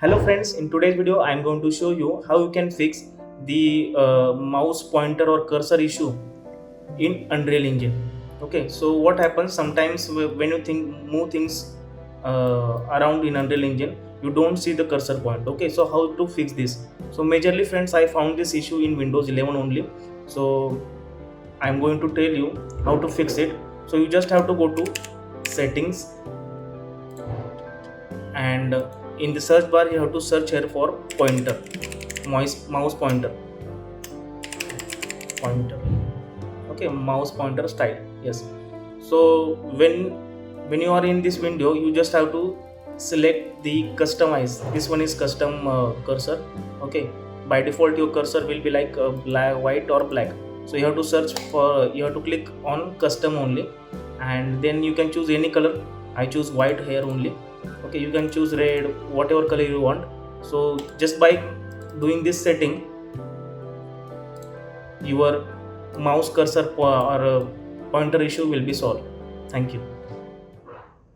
Hello friends, in today's video I am going to show you how you can fix the mouse pointer or cursor issue in Unreal Engine. Okay, so what happens sometimes when you move things around in Unreal Engine, you don't see the cursor point. Okay, so how to fix this? So majorly friends, I found this issue in Windows 11 only. So I am going to tell you how to fix it. So you just have to go to settings, and in the search bar you have to search here for pointer, mouse pointer. Okay, mouse pointer style, yes. So when you are in this window, you just have to select the customize. This one is custom cursor. Okay, by default your cursor will be like black, white or black. So you have to search for, you have to click on custom only, and then you can choose any color. I choose white here only. Okay, you can choose red, whatever color you want. So just by doing this setting, your mouse cursor or pointer issue will be solved. Thank you.